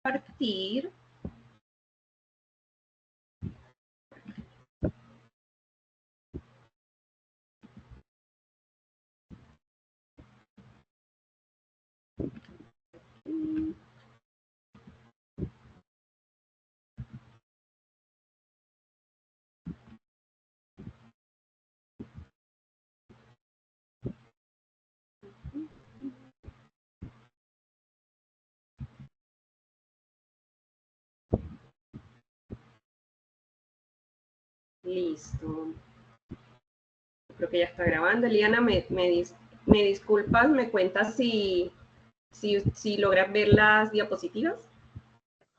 compartir. Listo. Creo que ya está grabando. Eliana, me disculpas, me cuentas si logras ver las diapositivas.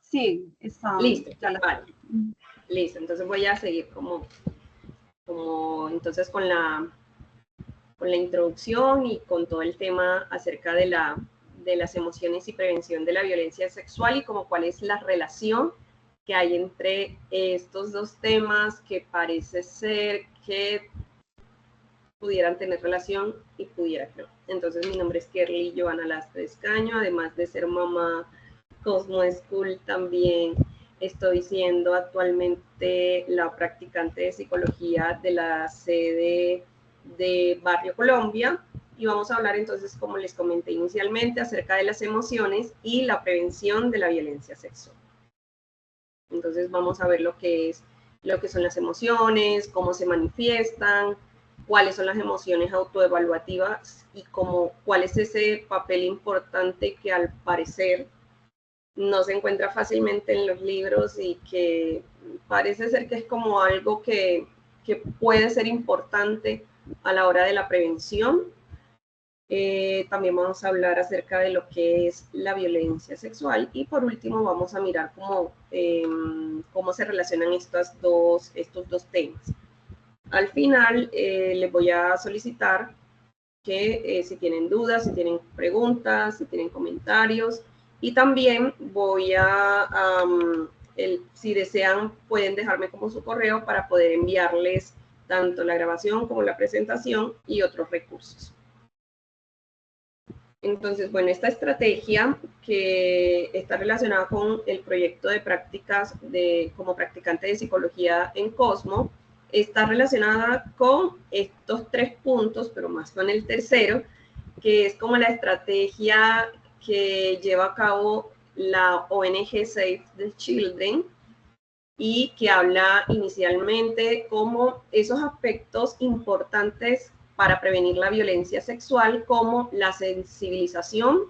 Sí, está. Listo, vale. Listo, entonces voy a seguir como entonces con la introducción y con todo el tema acerca de las emociones y prevención de la violencia sexual y como cuál es la relación que hay entre estos dos temas que parece ser que pudieran tener relación y pudiera que no. Entonces mi nombre es Kerly Joana Lastres Caño, además de ser mamá Cosmo School, también estoy siendo actualmente la practicante de psicología de la sede de Barrio Colombia y vamos a hablar entonces, como les comenté inicialmente, acerca de las emociones y la prevención de la violencia sexual. Entonces vamos a ver lo que son las emociones, cómo se manifiestan, cuáles son las emociones autoevaluativas y cuál es ese papel importante que al parecer no se encuentra fácilmente en los libros y que parece ser que es como algo que puede ser importante a la hora de la prevención. También vamos a hablar acerca de lo que es la violencia sexual y por último vamos a mirar cómo se relacionan estos dos temas. Al final les voy a solicitar que si tienen dudas, si tienen preguntas, si tienen comentarios y también voy a, si desean, pueden dejarme como su correo para poder enviarles tanto la grabación como la presentación y otros recursos. Entonces, bueno, esta estrategia que está relacionada con el proyecto de prácticas como practicante de psicología en Cosmo, está relacionada con estos 3 puntos, pero más con el tercero, que es como la estrategia que lleva a cabo la ONG Save the Children y que habla inicialmente como esos aspectos importantes para prevenir la violencia sexual, como la sensibilización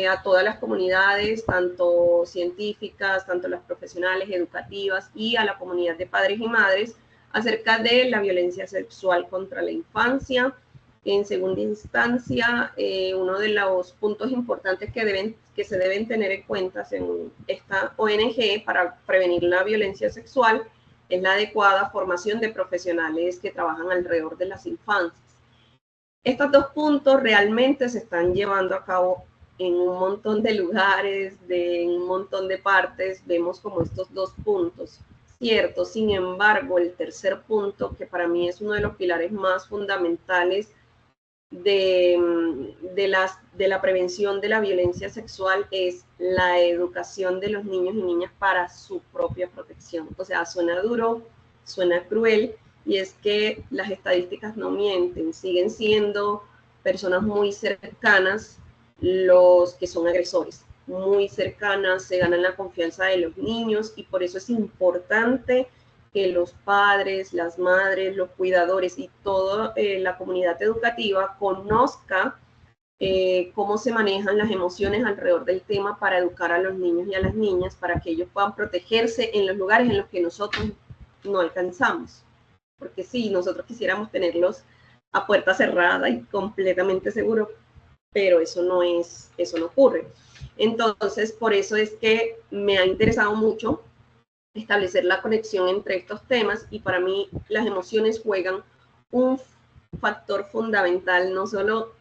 a todas las comunidades, tanto científicas, tanto las profesionales, educativas y a la comunidad de padres y madres acerca de la violencia sexual contra la infancia. En segunda instancia, uno de los puntos importantes que se deben tener en cuenta según esta ONG para prevenir la violencia sexual es la adecuada formación de profesionales que trabajan alrededor de las infancias. Estos 2 puntos realmente se están llevando a cabo en un montón de lugares, en un montón de partes, vemos como estos 2 puntos, cierto. Sin embargo, el tercer punto, que para mí es uno de los pilares más fundamentales de la prevención de la violencia sexual, es la educación de los niños y niñas para su propia protección. O sea, suena duro, suena cruel, y es que las estadísticas no mienten, siguen siendo personas muy cercanas los que son agresores, muy cercanas, se ganan la confianza de los niños y por eso es importante que los padres, las madres, los cuidadores y toda la comunidad educativa conozca cómo se manejan las emociones alrededor del tema para educar a los niños y a las niñas, para que ellos puedan protegerse en los lugares en los que nosotros no alcanzamos. Porque sí, nosotros quisiéramos tenerlos a puerta cerrada y completamente seguros, pero eso no ocurre. Entonces, por eso es que me ha interesado mucho establecer la conexión entre estos temas y para mí las emociones juegan un factor fundamental no solo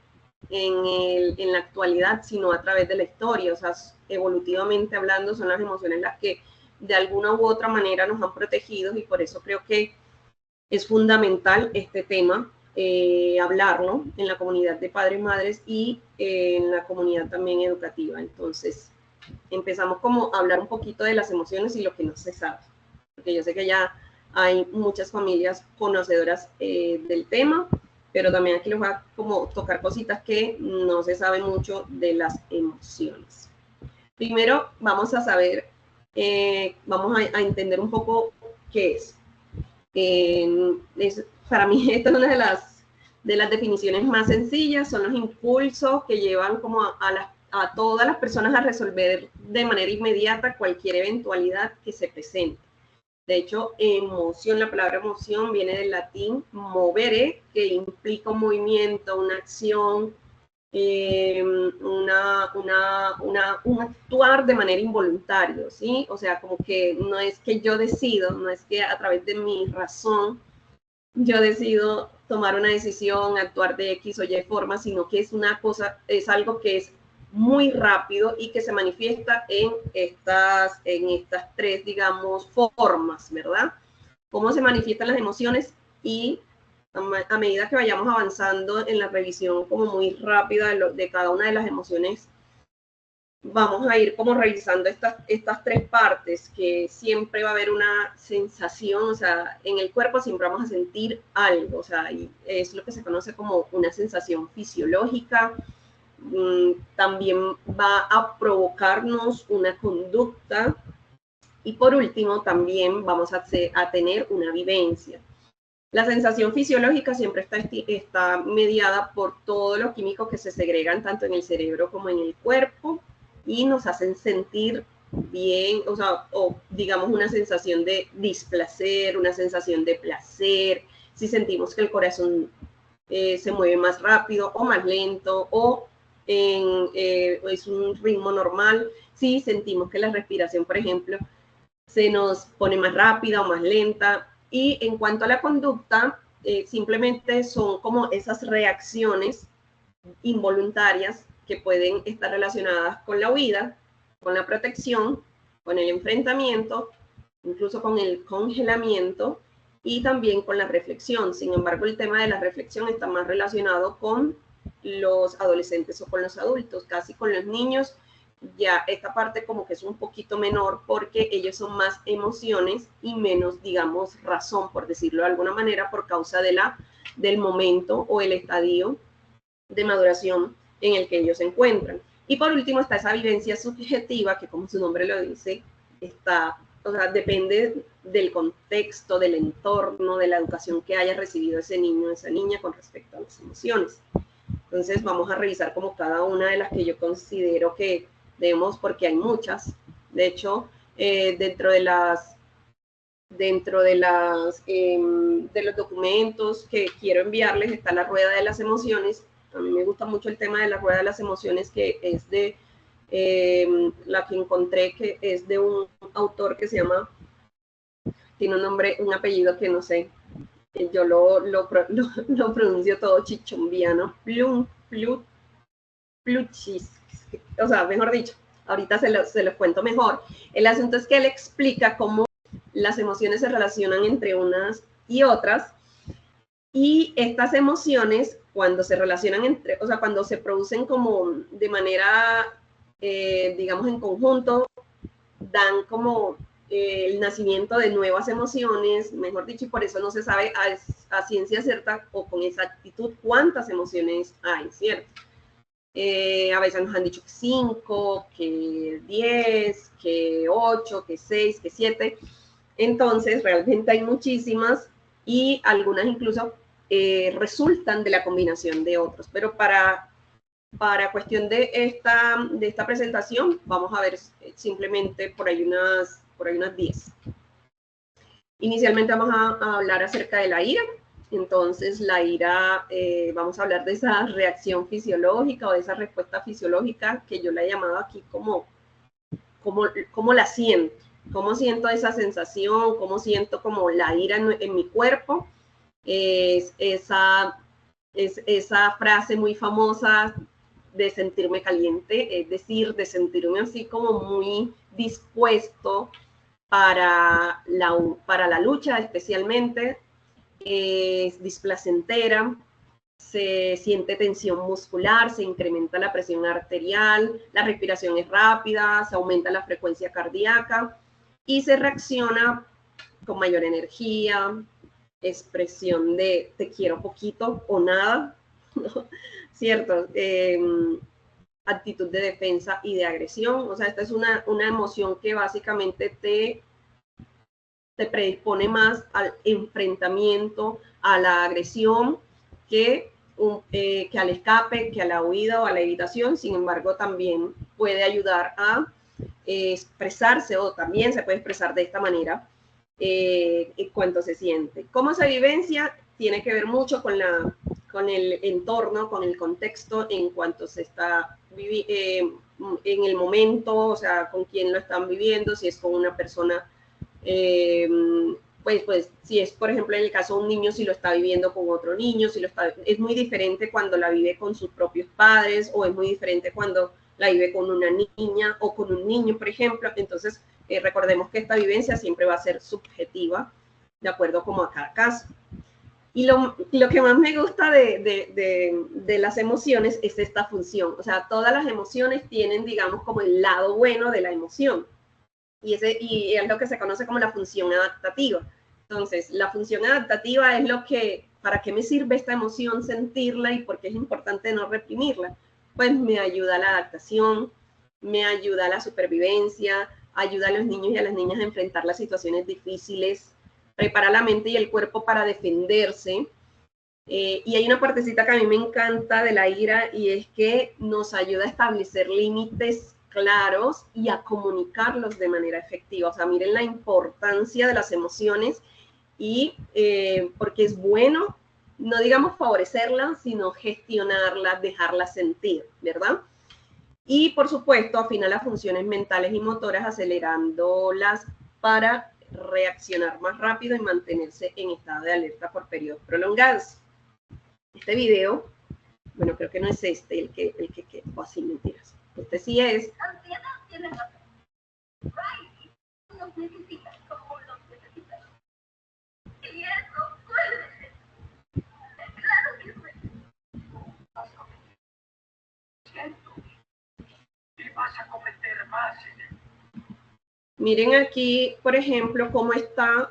en la actualidad, sino a través de la historia. O sea, evolutivamente hablando, son las emociones las que de alguna u otra manera nos han protegido y por eso creo que es fundamental este tema, hablarlo en la comunidad de padres y madres y en la comunidad también educativa. Entonces, empezamos como a hablar un poquito de las emociones y lo que no se sabe, porque yo sé que ya hay muchas familias conocedoras del tema, pero también aquí les voy a como tocar cositas que no se sabe mucho de las emociones. Primero vamos a saber, vamos a entender un poco qué es. Para mí esta es una de las definiciones más sencillas, son los impulsos que llevan como a todas las personas a resolver de manera inmediata cualquier eventualidad que se presente. De hecho, emoción, la palabra emoción viene del latín movere, que implica un movimiento, una acción, un actuar de manera involuntaria, ¿sí? O sea, como que no es que yo decido, no es que a través de mi razón yo decido tomar una decisión, actuar de X o Y forma, sino que es una cosa, es algo que es muy rápido y que se manifiesta en estas tres, digamos, formas, ¿verdad? Cómo se manifiestan las emociones y a medida que vayamos avanzando en la revisión como muy rápida de cada una de las emociones, vamos a ir como revisando estas tres partes, que siempre va a haber una sensación, o sea, en el cuerpo siempre vamos a sentir algo, o sea, y es lo que se conoce como una sensación fisiológica. También va a provocarnos una conducta y por último también vamos a tener una vivencia. La sensación fisiológica siempre está mediada por todos los químicos que se segregan tanto en el cerebro como en el cuerpo y nos hacen sentir bien, o sea, o digamos una sensación de displacer, una sensación de placer, si sentimos que el corazón se mueve más rápido o más lento o es un ritmo normal, si sentimos que la respiración, por ejemplo, se nos pone más rápida o más lenta. Y en cuanto a la conducta, simplemente son como esas reacciones involuntarias que pueden estar relacionadas con la huida, con la protección, con el enfrentamiento, incluso con el congelamiento y también con la reflexión. Sin embargo, el tema de la reflexión está más relacionado con los adolescentes o con los adultos, casi con los niños. Ya esta parte como que es un poquito menor porque ellos son más emociones y menos, digamos, razón, por decirlo de alguna manera, por causa del momento o el estadio de maduración en el que ellos se encuentran. Y por último está esa vivencia subjetiva que, como su nombre lo dice, o sea, depende del contexto, del entorno, de la educación que haya recibido ese niño o esa niña con respecto a las emociones. Entonces vamos a revisar como cada una de las que yo considero que debemos, porque hay muchas. De hecho, dentro de los documentos que quiero enviarles está la rueda de las emociones. A mí me gusta mucho el tema de la rueda de las emociones, que es de la que encontré, que es de un autor que se llama, tiene un nombre, un apellido que no sé, yo lo pronuncio todo chichombiano, Pluchis, o sea, mejor dicho, ahorita se los cuento mejor. El asunto es que él explica cómo las emociones se relacionan entre unas y otras, y estas emociones, cuando se relacionan o sea, cuando se producen como de manera, digamos, en conjunto, dan como el nacimiento de nuevas emociones, mejor dicho, y por eso no se sabe a ciencia cierta o con exactitud cuántas emociones hay, ¿cierto? A veces nos han dicho que 5, que 10, que 8, que 6, que 7. Entonces, realmente hay muchísimas y algunas incluso resultan de la combinación de otros. Pero para cuestión de esta presentación, vamos a ver simplemente por ahí unas 10. Inicialmente vamos a hablar acerca de la ira. Entonces, la ira, vamos a hablar de esa reacción fisiológica o de esa respuesta fisiológica que yo la he llamado aquí como la siento. Cómo siento esa sensación, cómo siento como la ira en mi cuerpo. Es esa frase muy famosa de sentirme caliente, es decir, de sentirme así como muy dispuesto para la lucha especialmente, es displacentera, se siente tensión muscular, se incrementa la presión arterial, la respiración es rápida, se aumenta la frecuencia cardíaca y se reacciona con mayor energía, expresión de te quiero poquito o nada, ¿cierto? Actitud de defensa y de agresión. O sea, esta es una emoción que básicamente te predispone más al enfrentamiento, a la agresión, que al escape, que a la huida o a la evitación. Sin embargo, también puede ayudar a expresarse, o también se puede expresar de esta manera cuánto se siente. ¿Cómo se vivencia? Tiene que ver mucho con el entorno, con el contexto en cuanto se está en el momento, o sea, con quién lo están viviendo, si es con una persona, pues si es, por ejemplo, en el caso de un niño, si lo está viviendo con otro niño, es muy diferente cuando la vive con sus propios padres, o es muy diferente cuando la vive con una niña o con un niño, por ejemplo. Entonces, recordemos que esta vivencia siempre va a ser subjetiva, de acuerdo como a cada caso. Y lo que más me gusta de las emociones es esta función. O sea, todas las emociones tienen, digamos, como el lado bueno de la emoción. Y es lo que se conoce como la función adaptativa. Entonces, la función adaptativa es ¿para qué me sirve esta emoción sentirla y por qué es importante no reprimirla? Pues me ayuda a la adaptación, me ayuda a la supervivencia, ayuda a los niños y a las niñas a enfrentar las situaciones difíciles, prepara la mente y el cuerpo para defenderse. Y hay una partecita que a mí me encanta de la ira, y es que nos ayuda a establecer límites claros y a comunicarlos de manera efectiva. O sea, miren la importancia de las emociones, y porque es bueno, no digamos favorecerlas, sino gestionarlas, dejarlas sentir, ¿verdad? Y por supuesto, afina las funciones mentales y motoras, acelerándolas para reaccionar más rápido y mantenerse en estado de alerta por periodos prolongados. Este video, bueno, creo que no es el que o así, mentiras. Este sí es. Ansiedad tiene razón. Nos necesitas como los necesitas. Y eso puede. Claro que puede. Y vas a cometer más. Miren aquí, por ejemplo, cómo está,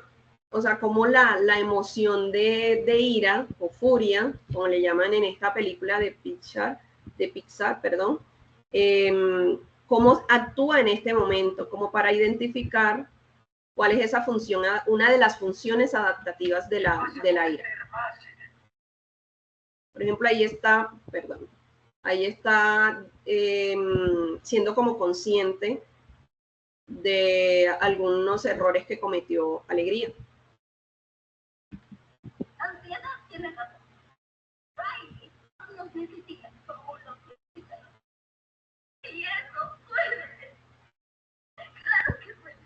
o sea, cómo la emoción de ira o furia, como le llaman en esta película de Pixar, perdón, cómo actúa en este momento, como para identificar cuál es esa función, una de las funciones adaptativas de la ira. Por ejemplo, ahí está siendo como consciente de algunos errores que cometió Alegría. Ansiedad tiene razón. Nos necesitan como los necesitan. Y eso puede. Claro que puede.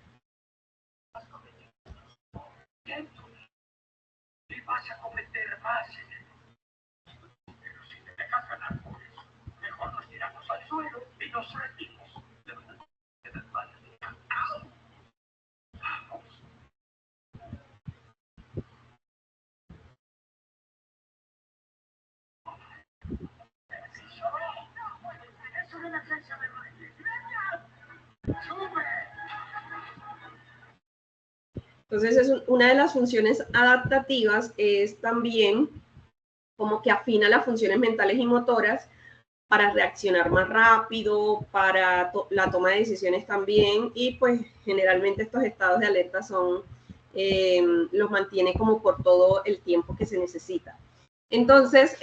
Y vas a cometer más. Pero si te dejas ganar por eso, mejor nos tiramos al suelo y nos rendimos. Entonces, una de las funciones adaptativas es también como que afina las funciones mentales y motoras para reaccionar más rápido, para la toma de decisiones también, y pues generalmente estos estados de alerta los mantiene como por todo el tiempo que se necesita. Entonces,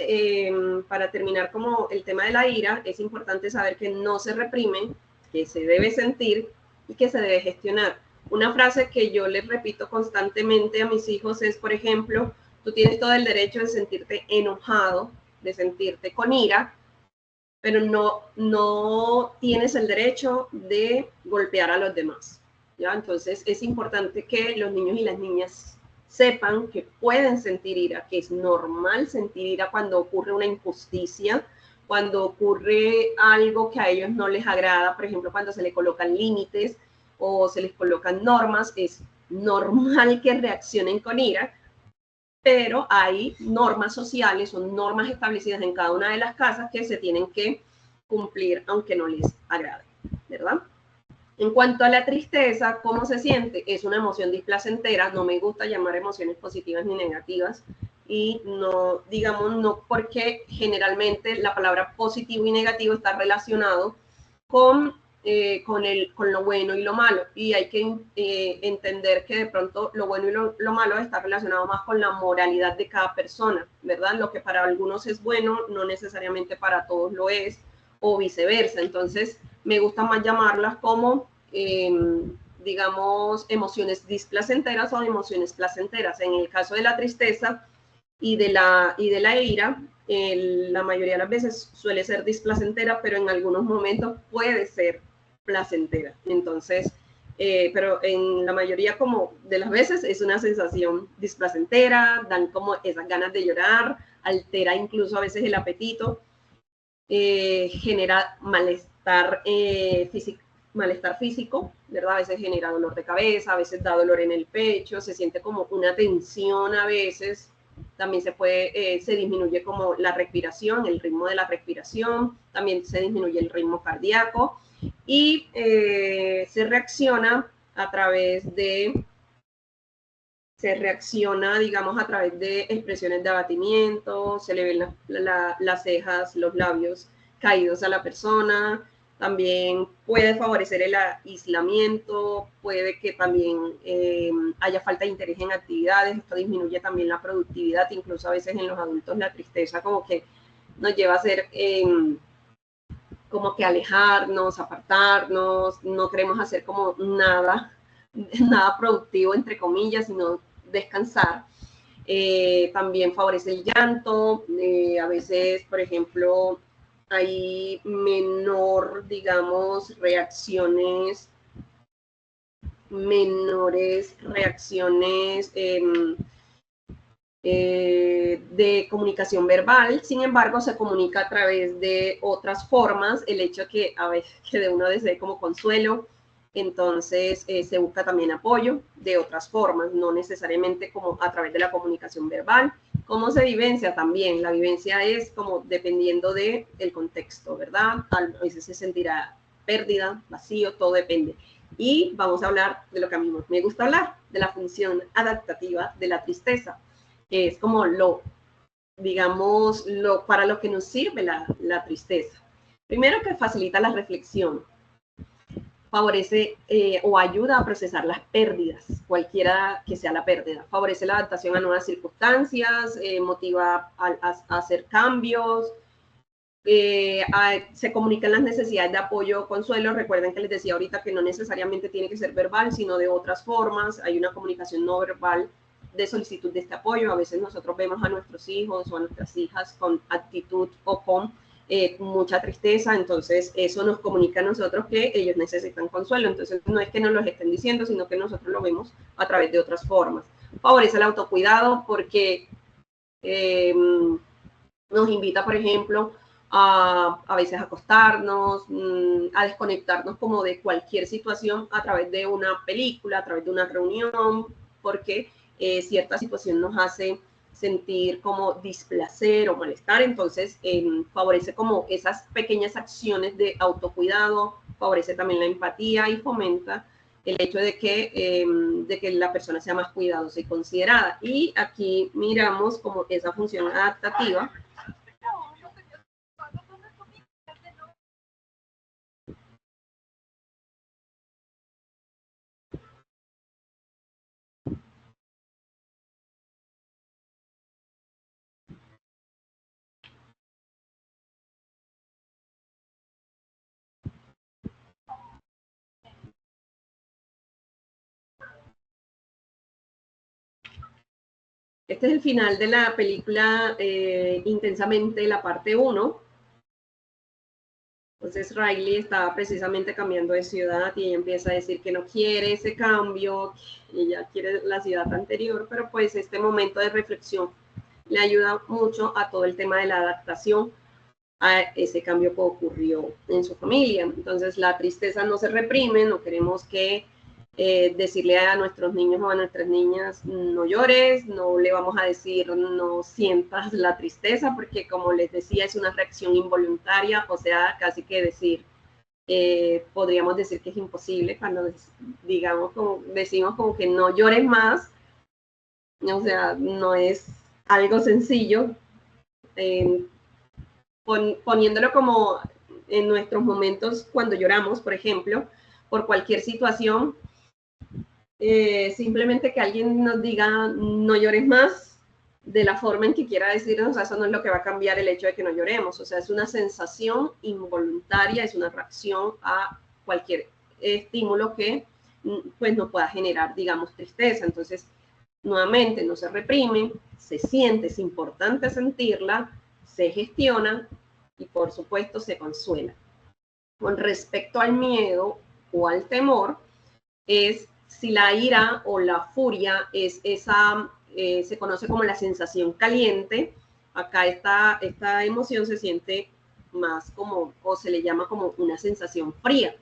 para terminar como el tema de la ira, es importante saber que no se reprime, que se debe sentir y que se debe gestionar. Una frase que yo les repito constantemente a mis hijos es, por ejemplo, tú tienes todo el derecho de sentirte enojado, de sentirte con ira, pero no tienes el derecho de golpear a los demás, ¿ya? Entonces es importante que los niños y las niñas sepan que pueden sentir ira, que es normal sentir ira cuando ocurre una injusticia, cuando ocurre algo que a ellos no les agrada, por ejemplo, cuando se les colocan límites o se les colocan normas, es normal que reaccionen con ira, pero hay normas sociales o normas establecidas en cada una de las casas que se tienen que cumplir aunque no les agrade, ¿verdad? En cuanto a la tristeza, ¿cómo se siente? Es una emoción displacentera, no me gusta llamar emociones positivas ni negativas, y no, digamos, no porque generalmente la palabra positivo y negativo está relacionado con lo bueno y lo malo, y hay que entender que de pronto lo bueno y lo malo está relacionado más con la moralidad de cada persona, ¿verdad? Lo que para algunos es bueno, no necesariamente para todos lo es, o viceversa. Entonces, me gusta más llamarlas como, digamos, emociones displacenteras o emociones placenteras. En el caso de la tristeza y de la ira, la mayoría de las veces suele ser displacentera, pero en algunos momentos puede ser placentera. Entonces, pero en la mayoría como de las veces es una sensación displacentera, dan como esas ganas de llorar, altera incluso a veces el apetito, genera malestar físico, ¿verdad? A veces genera dolor de cabeza, a veces da dolor en el pecho, se siente como una tensión a veces. También se disminuye como la respiración, el ritmo de la respiración, también se disminuye el ritmo cardíaco y se reacciona, digamos, a través de expresiones de abatimiento, se le ven las cejas, los labios caídos a la persona, también puede favorecer el aislamiento, puede que también haya falta de interés en actividades, esto disminuye también la productividad, incluso a veces en los adultos la tristeza como que nos lleva a hacer como que alejarnos, apartarnos, no queremos hacer como nada productivo, entre comillas, sino descansar. También favorece el llanto, a veces, por ejemplo, hay menores reacciones de comunicación verbal, sin embargo, se comunica a través de otras formas, el hecho que a veces que de uno desee como consuelo, entonces se busca también apoyo de otras formas, no necesariamente como a través de la comunicación verbal. ¿Cómo se vivencia también? La vivencia es como dependiendo del contexto, ¿verdad? A veces se sentirá pérdida, vacío, todo depende. Y vamos a hablar de lo que a mí me gusta hablar, de la función adaptativa de la tristeza, que es como digamos, para lo que nos sirve la tristeza. Primero, que facilita la reflexión, favorece o ayuda a procesar las pérdidas, cualquiera que sea la pérdida, favorece la adaptación a nuevas circunstancias, motiva a hacer cambios, se comunican las necesidades de apoyo o consuelo. Recuerden que les decía ahorita que no necesariamente tiene que ser verbal, sino de otras formas. Hay una comunicación no verbal de solicitud de este apoyo. A veces nosotros vemos a nuestros hijos o a nuestras hijas con actitud o con mucha tristeza, entonces eso nos comunica a nosotros que ellos necesitan consuelo. Entonces no es que nos lo estén diciendo, sino que nosotros lo vemos a través de otras formas. Favorece el autocuidado porque nos invita, por ejemplo, a veces acostarnos, a desconectarnos como de cualquier situación a través de una película, a través de una reunión, porque cierta situación nos hace sentir como displacer o malestar, entonces favorece como esas pequeñas acciones de autocuidado, favorece también la empatía y fomenta el hecho de que la persona sea más cuidadosa y considerada. Y aquí miramos como esa función adaptativa. Este es el final de la película Intensamente, la parte 1. Entonces Riley estaba precisamente cambiando de ciudad y ella empieza a decir que no quiere ese cambio, que ella quiere la ciudad anterior, pero pues este momento de reflexión le ayuda mucho a todo el tema de la adaptación a ese cambio que ocurrió en su familia. Entonces la tristeza no se reprime, no queremos que decirle a nuestros niños o a nuestras niñas, no llores, no le vamos a decir no sientas la tristeza, porque como les decía, es una reacción involuntaria, o sea, casi que decir, podríamos decir que es imposible cuando decimos como que no llores más, o sea, no es algo sencillo. Poniéndolo como en nuestros momentos cuando lloramos, por ejemplo, por cualquier situación, simplemente que alguien nos diga no llores más de la forma en que quiera decirnos, o sea, eso no es lo que va a cambiar el hecho de que no lloremos, o sea, es una sensación involuntaria, es una reacción a cualquier estímulo que pues nos pueda generar, digamos, tristeza. Entonces, nuevamente, no se reprime, se siente, es importante sentirla, se gestiona y por supuesto se consuela. Con respecto al miedo o al temor, es si la ira o la furia es esa, se conoce como la sensación caliente. Acá esta emoción se siente más como, o se le llama como una sensación fría.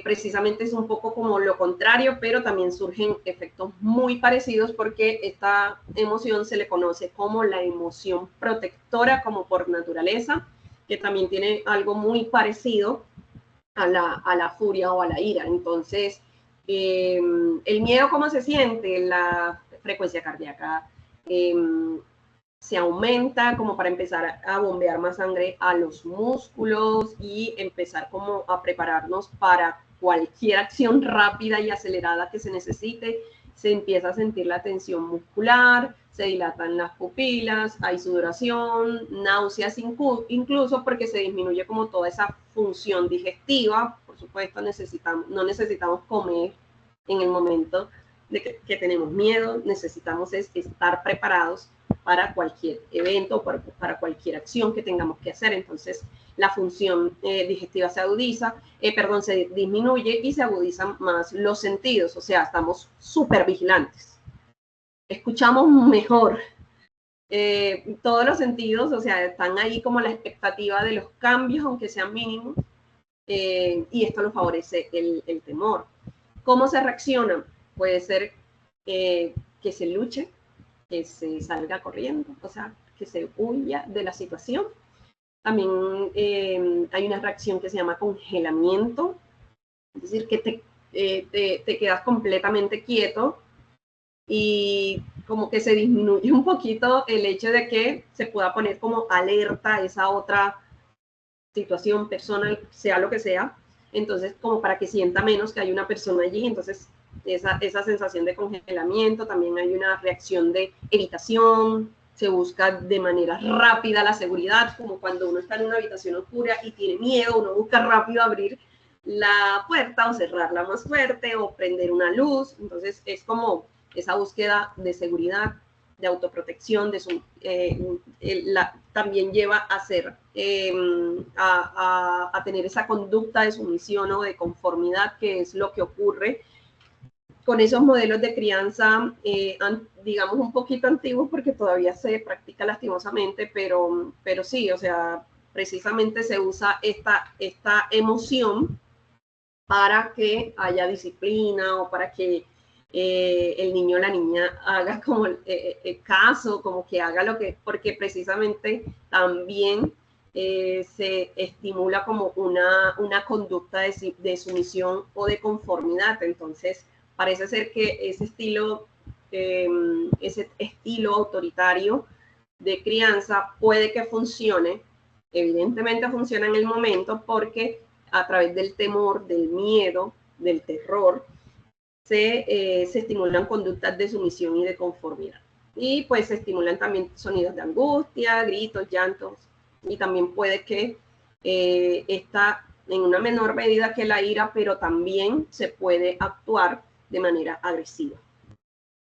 Precisamente es un poco como lo contrario, pero también surgen efectos muy parecidos porque esta emoción se le conoce como la emoción protectora, como por naturaleza, que también tiene algo muy parecido a la furia o a la ira. Entonces, el miedo, ¿cómo se siente? La frecuencia cardíaca se aumenta como para empezar a bombear más sangre a los músculos y empezar como a prepararnos para cualquier acción rápida y acelerada que se necesite. Se empieza a sentir la tensión muscular, se dilatan las pupilas, hay sudoración, náuseas incluso porque se disminuye como toda esa función digestiva. Por supuesto, no necesitamos comer en el momento de que tenemos miedo, necesitamos estar preparados para cualquier evento, para cualquier acción que tengamos que hacer. Entonces, la función digestiva se se disminuye y se agudizan más los sentidos, o sea, estamos súper vigilantes. Escuchamos mejor. Todos los sentidos, o sea, están ahí como la expectativa de los cambios, aunque sean mínimos, y esto lo favorece el temor. ¿Cómo se reacciona? Puede ser que se luche, que se salga corriendo, o sea, que se huya de la situación. También hay una reacción que se llama congelamiento, es decir, que te quedas completamente quieto y como que se disminuye un poquito el hecho de que se pueda poner como alerta a esa otra situación, persona, sea lo que sea. Entonces, como para que sienta menos que hay una persona allí, entonces esa sensación de congelamiento. También hay una reacción de evitación, se busca de manera rápida la seguridad, como cuando uno está en una habitación oscura y tiene miedo, uno busca rápido abrir la puerta o cerrarla más fuerte o prender una luz. Entonces es como esa búsqueda de seguridad, de autoprotección, también lleva a ser, a tener esa conducta de sumisión o de conformidad, que es lo que ocurre con esos modelos de crianza, digamos, un poquito antiguos, porque todavía se practica lastimosamente, pero sí, o sea, precisamente se usa esta emoción para que haya disciplina o para que el niño o la niña haga como caso, como que haga lo que, porque precisamente también se estimula como una conducta de sumisión o de conformidad. Entonces, parece ser que ese estilo autoritario de crianza puede que funcione, evidentemente funciona en el momento porque a través del temor, del miedo, del terror, se estimulan conductas de sumisión y de conformidad. Y pues se estimulan también sonidos de angustia, gritos, llantos, y también puede que está en una menor medida que la ira, pero también se puede actuar de manera agresiva.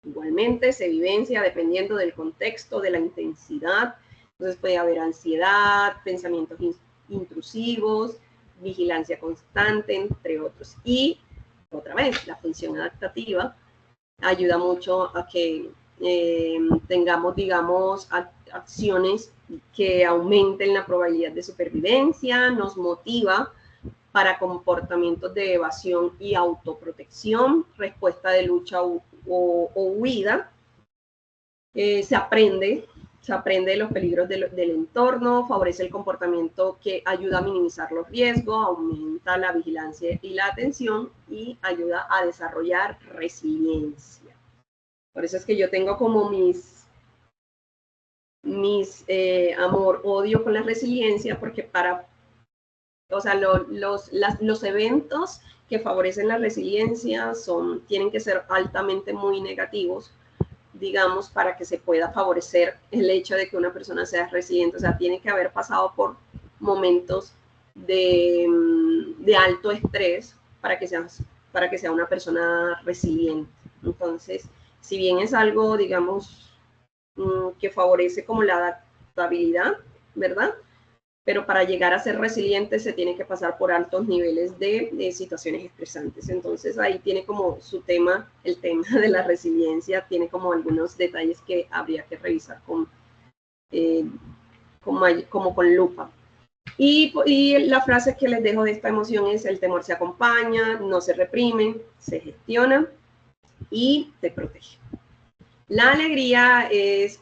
Igualmente se vivencia dependiendo del contexto, de la intensidad. Entonces puede haber ansiedad, pensamientos intrusivos, vigilancia constante, entre otros. Y otra vez, la función adaptativa ayuda mucho a que tengamos, digamos, acciones que aumenten la probabilidad de supervivencia, nos motiva para comportamientos de evasión y autoprotección, respuesta de lucha o huida. Se aprende de los peligros del entorno, favorece el comportamiento que ayuda a minimizar los riesgos, aumenta la vigilancia y la atención y ayuda a desarrollar resiliencia. Por eso es que yo tengo como mis amor-odio con la resiliencia, porque o sea, los eventos que favorecen la resiliencia tienen que ser altamente muy negativos, digamos, para que se pueda favorecer el hecho de que una persona sea resiliente. O sea, tiene que haber pasado por momentos de alto estrés para que sea una persona resiliente. Entonces, si bien es algo, digamos, que favorece como la adaptabilidad, ¿verdad? Pero para llegar a ser resiliente se tiene que pasar por altos niveles de situaciones estresantes. Entonces ahí tiene como su tema, el tema de la resiliencia, tiene como algunos detalles que habría que revisar como con lupa. Y la frase que les dejo de esta emoción es: el temor se acompaña, no se reprime, se gestiona y te protege. La alegría es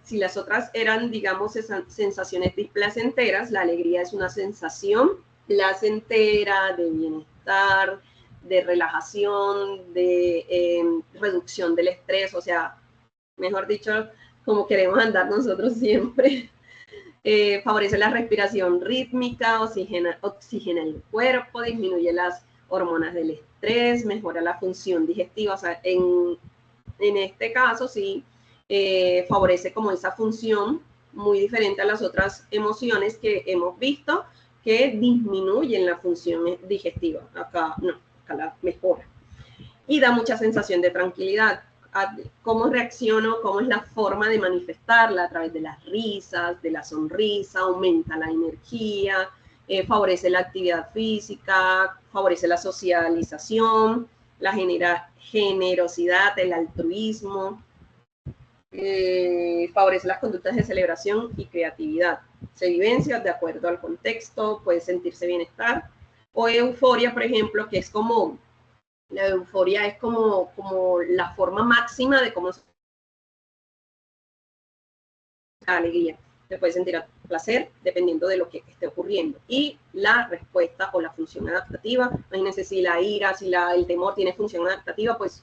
si las otras eran, digamos, sensaciones displacenteras, la alegría es una sensación placentera, de bienestar, de relajación, de reducción del estrés, o sea, mejor dicho, como queremos andar nosotros siempre. Favorece la respiración rítmica, oxigena el cuerpo, disminuye las hormonas del estrés, mejora la función digestiva, o sea, en este caso sí favorece como esa función muy diferente a las otras emociones que hemos visto que disminuyen la función digestiva. Acá no, acá la mejora. Y da mucha sensación de tranquilidad. ¿Cómo reacciono? ¿Cómo es la forma de manifestarla? A través de las risas, de la sonrisa, aumenta la energía, favorece la actividad física, favorece la socialización, la generosidad, el altruismo, favorece las conductas de celebración y creatividad. Se vivencia de acuerdo al contexto, puede sentirse bienestar. O euforia, por ejemplo, que es como, la euforia es como la forma máxima de cómo la alegría. Se puede sentir placer dependiendo de lo que esté ocurriendo. Y la respuesta o la función adaptativa, imagínense, si la ira, si el temor tiene función adaptativa, pues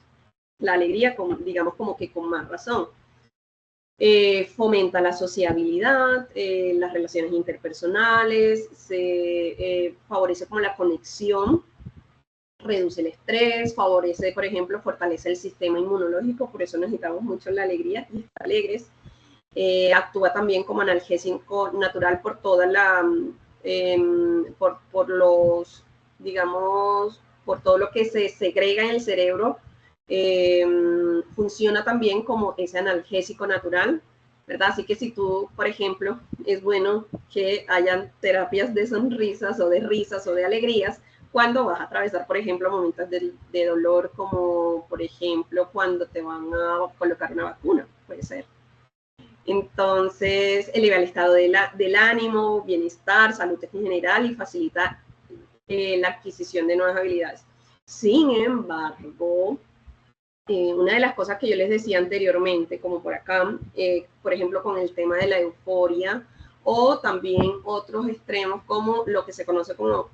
la alegría, digamos, como que con más razón. Fomenta la sociabilidad, las relaciones interpersonales, favorece como la conexión, reduce el estrés, favorece, por ejemplo, fortalece el sistema inmunológico, por eso necesitamos mucho la alegría y estar alegres. Actúa también como analgésico natural por toda la, por los, digamos, por todo lo que se segrega en el cerebro. Funciona también como ese analgésico natural, ¿verdad? Así que si tú, por ejemplo, es bueno que hayan terapias de sonrisas o de risas o de alegrías cuando vas a atravesar, por ejemplo, momentos de dolor, como por ejemplo cuando te van a colocar una vacuna, puede ser. Entonces, eleva el estado del ánimo, bienestar, salud en general y facilita la adquisición de nuevas habilidades. Sin embargo, una de las cosas que yo les decía anteriormente, como por acá, por ejemplo, con el tema de la euforia, o también otros extremos como lo que se conoce como,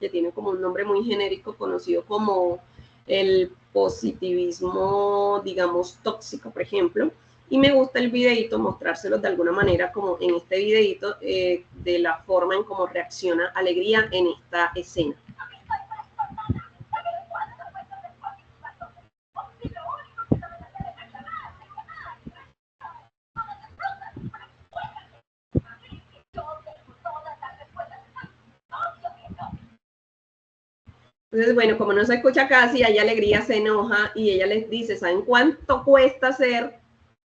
que tiene como un nombre muy genérico, conocido como el positivismo, digamos, tóxico, por ejemplo. Y me gusta el videito, mostrárselos de alguna manera, como en este videito, de la forma en cómo reacciona alegría en esta escena. Entonces, bueno, como no se escucha casi, hay alegría, se enoja y ella les dice, ¿saben cuánto cuesta ser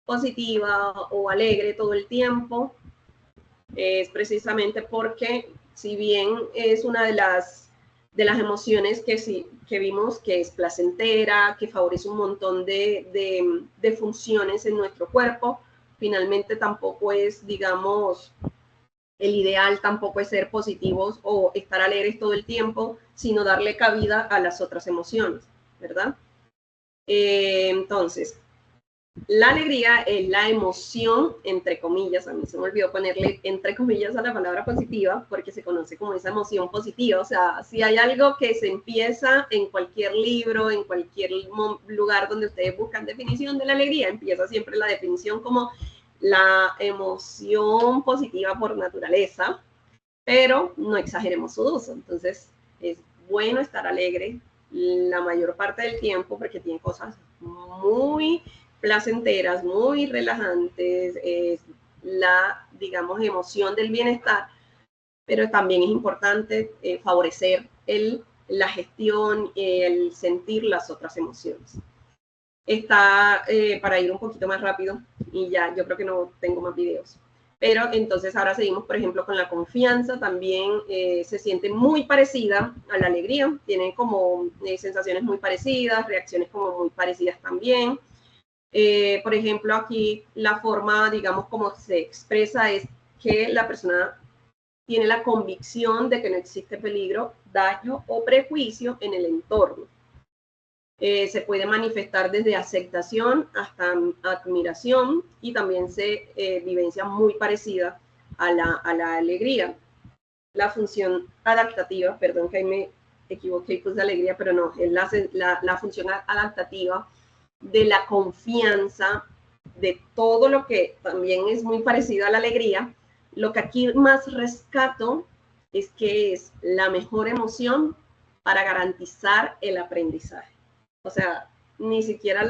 positiva o alegre todo el tiempo? Es precisamente porque, si bien es una de las emociones que vimos que es placentera, que favorece un montón de funciones en nuestro cuerpo, finalmente tampoco es, digamos, El ideal tampoco es ser positivos o estar alegres todo el tiempo, sino darle cabida a las otras emociones, ¿verdad? Entonces, la alegría es la emoción, entre comillas, a mí se me olvidó ponerle entre comillas a la palabra positiva, porque se conoce como esa emoción positiva. O sea, si hay algo que se empieza en cualquier libro, en cualquier lugar donde ustedes buscan definición de la alegría, empieza siempre la definición como la emoción positiva por naturaleza, pero no exageremos su uso. Entonces, es bueno estar alegre la mayor parte del tiempo porque tiene cosas muy placenteras, muy relajantes, la, digamos, emoción del bienestar, pero también es importante favorecer la gestión, el sentir las otras emociones. Está, para ir un poquito más rápido, y ya, yo creo que no tengo más videos. Pero entonces ahora seguimos, por ejemplo, con la confianza, también se siente muy parecida a la alegría, tiene como sensaciones muy parecidas, reacciones como muy parecidas también. Por ejemplo, aquí la forma, digamos, como se expresa es que la persona tiene la convicción de que no existe peligro, daño o prejuicio en el entorno. Se puede manifestar desde aceptación hasta admiración y también se vivencia muy parecida a la alegría. La función adaptativa, perdón que ahí me equivoqué y puse alegría, pero no, es la función adaptativa de la confianza, de todo lo que también es muy parecido a la alegría. Lo que aquí más rescato es que es la mejor emoción para garantizar el aprendizaje. O sea, ni siquiera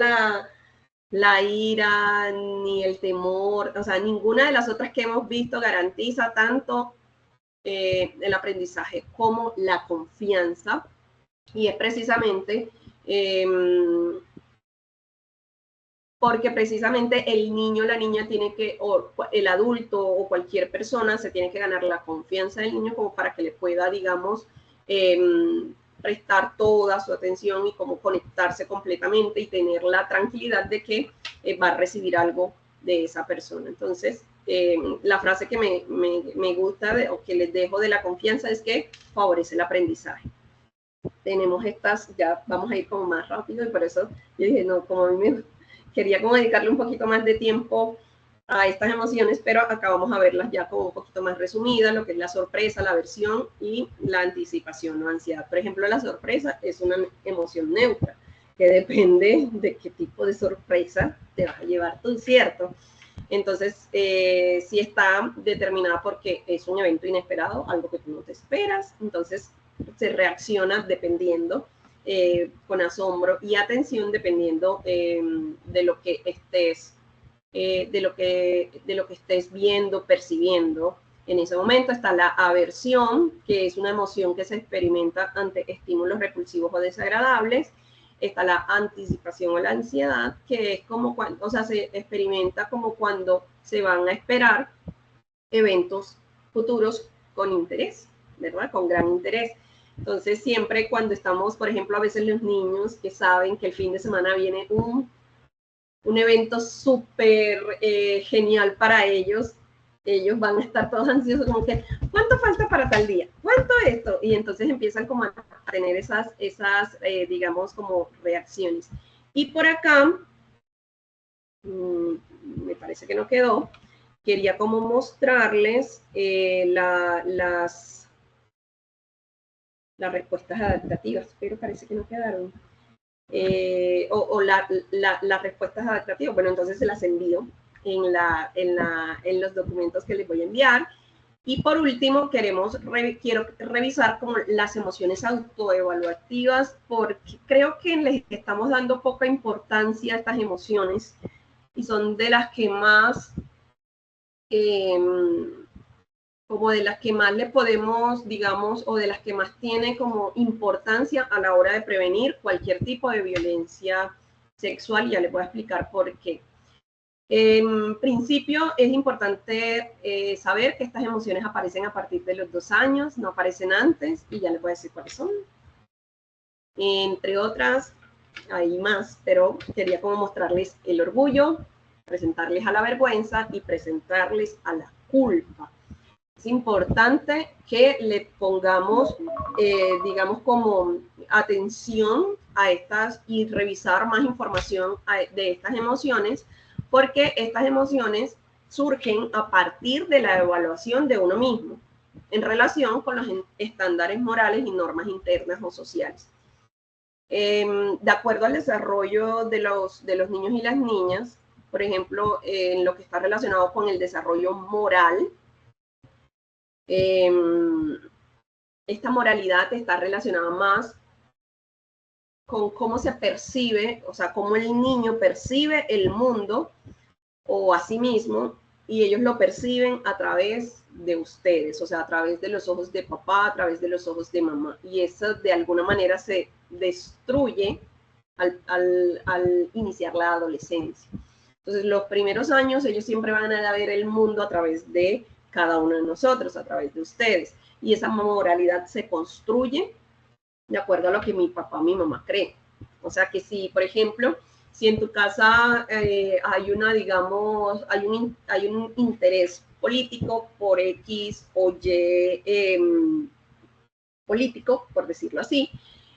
la ira, ni el temor, o sea, ninguna de las otras que hemos visto garantiza tanto el aprendizaje como la confianza. Y es precisamente porque precisamente el niño, la niña tiene que, o el adulto o cualquier persona se tiene que ganar la confianza del niño como para que le pueda, digamos, prestar toda su atención y como conectarse completamente y tener la tranquilidad de que va a recibir algo de esa persona. Entonces, la frase que me gusta o que les dejo de la confianza es que favorece el aprendizaje. Tenemos estas, ya vamos a ir como más rápido y por eso yo dije, no, como a mí me quería como dedicarle un poquito más de tiempo a estas emociones, pero acá vamos a verlas ya como un poquito más resumidas, lo que es la sorpresa, la aversión y la anticipación o ansiedad. Por ejemplo, la sorpresa es una emoción neutra, que depende de qué tipo de sorpresa te vas a llevar tú, ¿cierto? Entonces, si está determinada porque es un evento inesperado, algo que tú no te esperas, entonces se reacciona dependiendo, con asombro y atención dependiendo de lo que estés, de lo que estés viendo, percibiendo. En ese momento está la aversión, que es una emoción que se experimenta ante estímulos repulsivos o desagradables. Está la anticipación o la ansiedad, que es como cuando, o sea, se experimenta como cuando se van a esperar eventos futuros con interés, ¿verdad? Con gran interés. Entonces, siempre cuando estamos, por ejemplo, a veces los niños que saben que el fin de semana viene un evento súper genial para ellos van a estar todos ansiosos como que, ¿cuánto falta para tal día? ¿Cuánto esto? Y entonces empiezan como a tener esas digamos, como reacciones. Y por acá, me parece que no quedó, quería como mostrarles las respuestas adaptativas, pero parece que no quedaron. Las respuestas adaptativas, bueno, entonces se las envío en los documentos que les voy a enviar. Y por último, quiero revisar como las emociones autoevaluativas, porque creo que les estamos dando poca importancia a estas emociones y son de las que más, como de las que más le podemos, digamos, o de las que más tiene como importancia a la hora de prevenir cualquier tipo de violencia sexual, y ya les voy a explicar por qué. En principio, es importante saber que estas emociones aparecen a partir de los 2 años, no aparecen antes, y ya les voy a decir cuáles son. Entre otras, hay más, pero quería como mostrarles el orgullo, presentarles a la vergüenza y presentarles a la culpa. Es importante que le pongamos, digamos, como atención a estas y revisar más información de estas emociones, porque estas emociones surgen a partir de la evaluación de uno mismo en relación con los estándares morales y normas internas o sociales. De acuerdo al desarrollo de los niños y las niñas, por ejemplo, en lo que está relacionado con el desarrollo moral, esta moralidad está relacionada más con cómo se percibe, o sea, cómo el niño percibe el mundo o a sí mismo, y ellos lo perciben a través de ustedes, o sea, a través de los ojos de papá, a través de los ojos de mamá, y eso de alguna manera se destruye al iniciar la adolescencia. Entonces, los primeros años ellos siempre van a ver el mundo a través de cada uno de nosotros, a través de ustedes, y esa moralidad se construye de acuerdo a lo que mi papá, mi mamá creen. O sea que si, por ejemplo, si en tu casa hay una, digamos, hay un interés político por X o Y político, por decirlo así,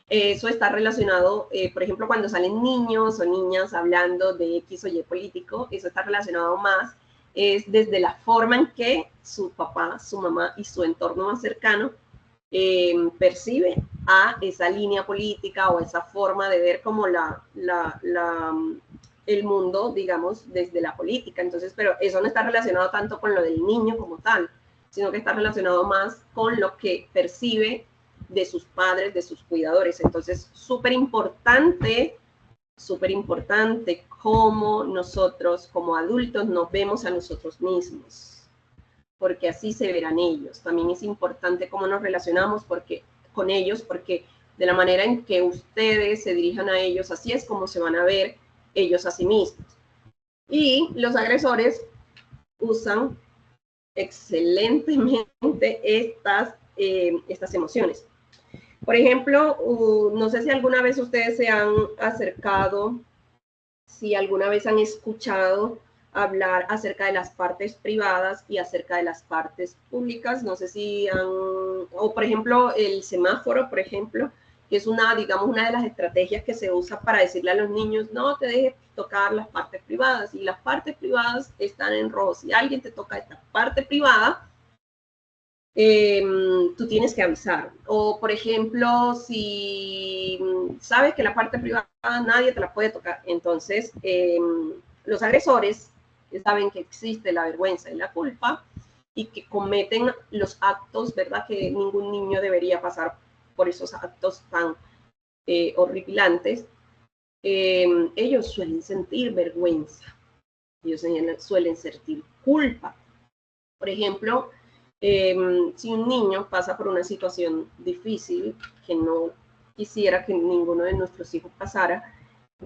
eso está relacionado, por ejemplo, cuando salen niños o niñas hablando de X o Y político, eso está relacionado más es desde la forma en que su papá, su mamá y su entorno más cercano percibe a esa línea política o esa forma de ver como el mundo, digamos, desde la política. Entonces, pero eso no está relacionado tanto con lo del niño como tal, sino que está relacionado más con lo que percibe de sus padres, de sus cuidadores. Entonces, súper importante cómo nosotros como adultos nos vemos a nosotros mismos, porque así se verán ellos. También es importante cómo nos relacionamos con ellos, porque de la manera en que ustedes se dirijan a ellos, así es como se van a ver ellos a sí mismos. Y los agresores usan excelentemente estas emociones. Por ejemplo, no sé si alguna vez ustedes se han acercado, si alguna vez han escuchado hablar acerca de las partes privadas y acerca de las partes públicas. No sé si han, o por ejemplo, el semáforo, por ejemplo, que es una, digamos, una de las estrategias que se usa para decirle a los niños, no te dejes tocar las partes privadas, y las partes privadas están en rojo. Si alguien te toca esta parte privada, tú tienes que avisar. O, por ejemplo, si sabes que la parte privada nadie te la puede tocar, entonces los agresores saben que existe la vergüenza y la culpa y que cometen los actos, ¿verdad? Que ningún niño debería pasar por esos actos tan horripilantes. Ellos suelen sentir vergüenza, ellos suelen sentir culpa. Por ejemplo, si un niño pasa por una situación difícil que no quisiera que ninguno de nuestros hijos pasara,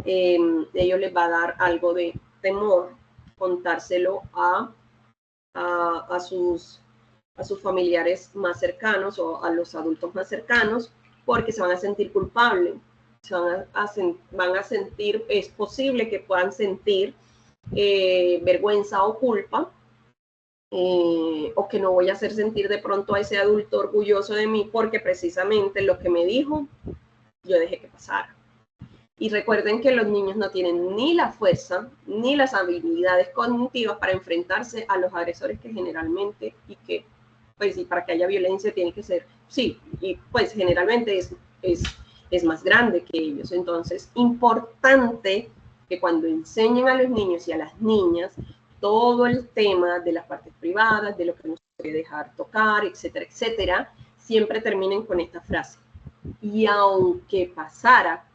ellos les va a dar algo de temor contárselo a sus familiares más cercanos o a los adultos más cercanos, porque se van a sentir culpables, van a sentir, es posible que puedan sentir vergüenza o culpa, o que no voy a hacer sentir de pronto a ese adulto orgulloso de mí porque precisamente lo que me dijo yo dejé que pasara. Y recuerden que los niños no tienen ni la fuerza ni las habilidades cognitivas para enfrentarse a los agresores, que generalmente, y que pues y para que haya violencia tiene que ser, sí, y pues generalmente es más grande que ellos. Entonces, importante que cuando enseñen a los niños y a las niñas todo el tema de las partes privadas, de lo que no se puede dejar tocar, etcétera, etcétera, siempre terminen con esta frase: y aunque pasara,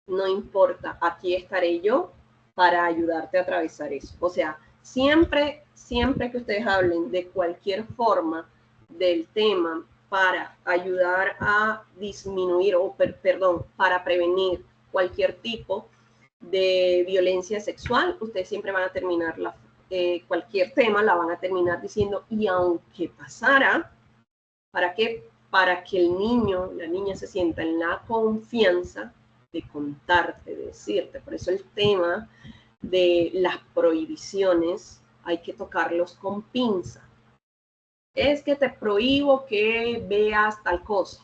no importa, aquí estaré yo para ayudarte a atravesar eso. O sea, siempre que ustedes hablen de cualquier forma del tema para ayudar a disminuir o, perdón, para prevenir cualquier tipo de violencia sexual, ustedes siempre van a terminar cualquier tema, la van a terminar diciendo, y aunque pasara, ¿para qué? Para que el niño, la niña se sienta en la confianza de contarte, de decirte. Por eso el tema de las prohibiciones hay que tocarlos con pinza, es que te prohíbo que veas tal cosa.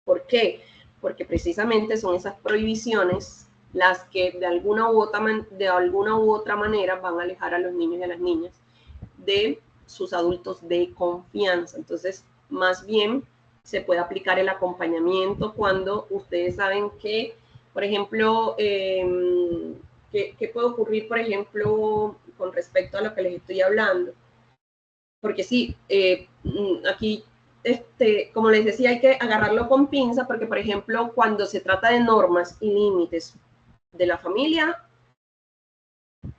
¿Por qué? Porque precisamente son esas prohibiciones las que de alguna u otra manera van a alejar a los niños y a las niñas de sus adultos de confianza. Entonces, más bien se puede aplicar el acompañamiento cuando ustedes saben que, por ejemplo, ¿qué puede ocurrir, por ejemplo, con respecto a lo que les estoy hablando? Porque sí, aquí, como les decía, hay que agarrarlo con pinza, porque, por ejemplo, cuando se trata de normas y límites de la familia,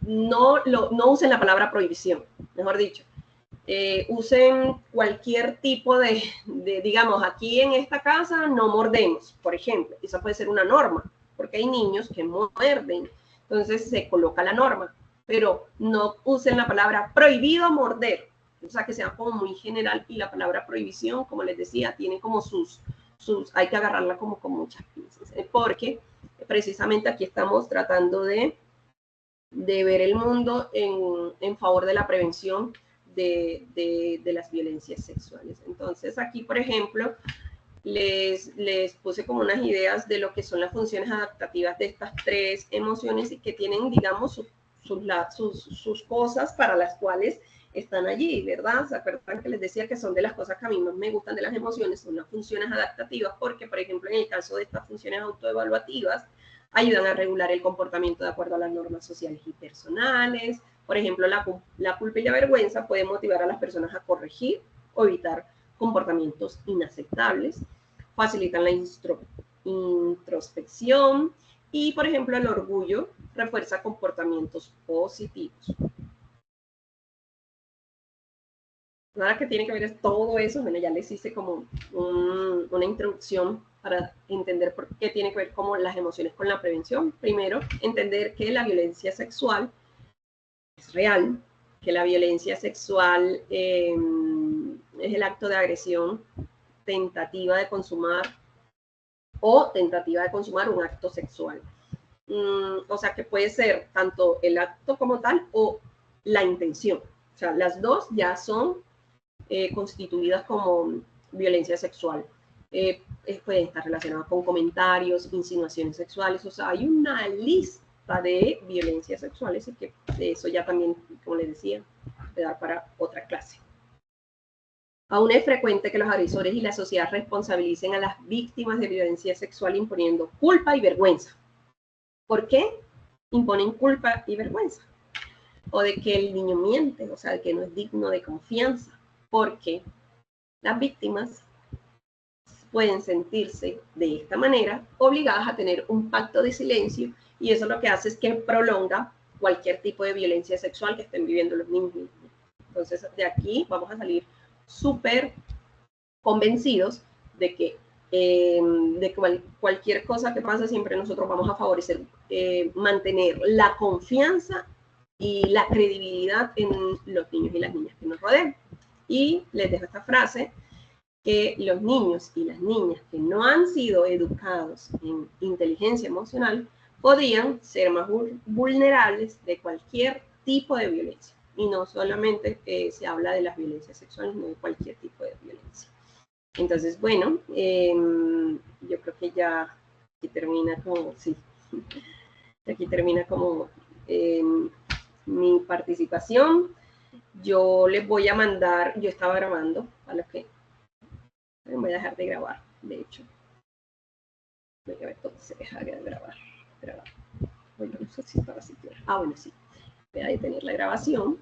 no usen la palabra prohibición, mejor dicho. Usen cualquier tipo de, digamos, aquí en esta casa no mordemos, por ejemplo. Esa puede ser una norma, porque hay niños que muerden. Entonces se coloca la norma, pero no usen la palabra prohibido morder. O sea, que sea como muy general, y la palabra prohibición, como les decía, tiene como hay que agarrarla como con muchas pinzas, porque precisamente aquí estamos tratando de ver el mundo en favor de la prevención de las violencias sexuales. Entonces, aquí, por ejemplo, les puse como unas ideas de lo que son las funciones adaptativas de estas tres emociones, y que tienen, digamos, sus cosas para las cuales están allí, ¿verdad? ¿Se acuerdan que les decía que son de las cosas que a mí más me gustan de las emociones? Son las funciones adaptativas, porque, por ejemplo, en el caso de estas funciones autoevaluativas, ayudan a regular el comportamiento de acuerdo a las normas sociales y personales. Por ejemplo, la culpa y la vergüenza pueden motivar a las personas a corregir o evitar comportamientos inaceptables, facilitan la introspección, y, por ejemplo, el orgullo refuerza comportamientos positivos. Nada que tiene que ver es todo eso. Bueno, ya les hice como una introducción para entender por qué tiene que ver como las emociones con la prevención. Primero, entender que la violencia sexual es real, que la violencia sexual es el acto de agresión, tentativa de consumar un acto sexual. O sea, que puede ser tanto el acto como tal o la intención. O sea, las dos ya son constituidas como violencia sexual. Puede estar relacionada con comentarios, insinuaciones sexuales. O sea, hay una lista de violencias sexuales, y que de eso ya también, como les decía, puede dar para otra clase. Aún es frecuente que los agresores y la sociedad responsabilicen a las víctimas de violencia sexual imponiendo culpa y vergüenza. ¿Por qué imponen culpa y vergüenza? O de que el niño miente, o sea, de que no es digno de confianza, porque las víctimas pueden sentirse de esta manera obligadas a tener un pacto de silencio, y eso lo que hace es que prolonga cualquier tipo de violencia sexual que estén viviendo los niños. Entonces, de aquí vamos a salir súper convencidos de que cualquier cosa que pase, siempre nosotros vamos a favorecer mantener la confianza y la credibilidad en los niños y las niñas que nos rodean. Y les dejo esta frase, que los niños y las niñas que no han sido educados en inteligencia emocional podrían ser más vulnerables de cualquier tipo de violencia. Y no solamente se habla de las violencias sexuales, sino de cualquier tipo de violencia. Entonces, bueno, yo creo que ya aquí termina como, sí, aquí termina como mi participación. Yo les voy a mandar, yo estaba grabando, a los que voy a dejar de grabar, de hecho. Voy a ver cómo se deja de grabar. Bueno, no sé si estaba así. Ah, bueno, sí. Voy a detener la grabación.